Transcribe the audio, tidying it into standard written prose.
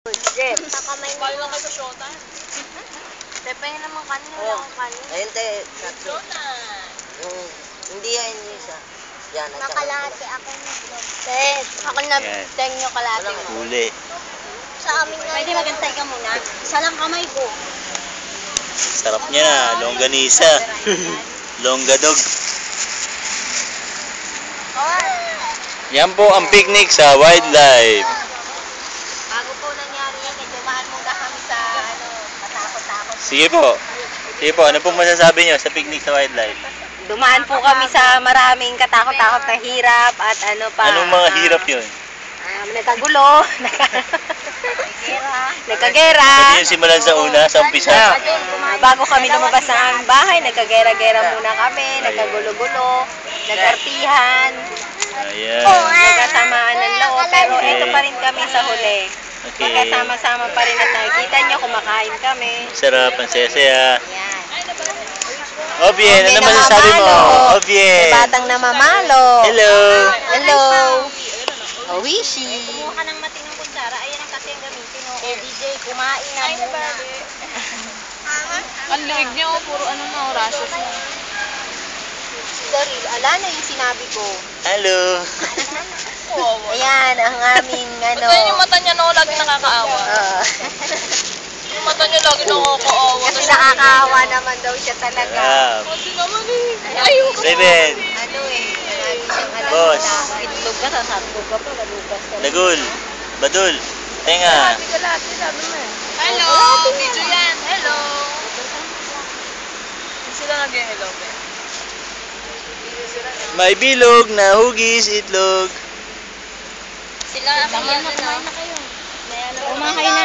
Jeff. Kakamay mo. Kaya lang kayo sa shota. Tepe naman kanina. Wala akong kanin. Ayun te, tatlo. Shota. Yung, hindi yan yung isa. Yan, at saka Nakalate ako nito. Tes, ako na Yan. teng yung kalate mo. Huli. Sa amin nga. Pwede magantay ka muna. Isa lang kamay ko. Sarap niya na. Longganisa. Longgadog. Yan po ang picnic sa wildlife. Bago po nangyari yan, dumaan muna kami sa matakot-takot. Sige po. Sige po, ano pong masasabi niyo sa picnic sa wildlife? Dumaan po kami sa maraming katakot-takot na hirap at ano pa. Anong mga hirap yun? Nagkagulo. Nagkagera. Pwede yung simulan sa una, sa umpisa. Bago kami lumabas ng aming bahay, nagkagera-gera muna kami, nagkagulo-gulo, nagkartihan, Ayan. nagkasamaan ng loob, pero Okay. ito pa rin kami sa huli. Okay. Magkasama-sama pa rin at nakikita nyo, kumakain kami. Sarap, ang saya-saya. Ayan. Obien, ano masasabi mo? Obien. Batang namamalo. Hello. Hello. Owishi. Kumuha ka ng matinong kutsara. Ayan ang kasi ang gamitin. O, DJ, kumain na muna. Ang liig niya, oh, puro ano na, rashes na. Si Daryl, ala na yung sinabi ko. Hello. Ayan, ang aming ano. Ba't yung mata niya, no, lagi nakakaawa. Yung mata niya lagi nakakaawa. Kasi nakakaawa naman daw siya talaga. Sarap. Kasi naman eh. Ayoko. Raven. Ano eh, marami siyang alam Boss. na itlog ka, sasabog ka pa, malugas ka. Dagul. Badul. Tenga. Hello, video yan. Hello. Hindi sila nag-hello, eh. May bilog na hugis itlog. Sila ang mga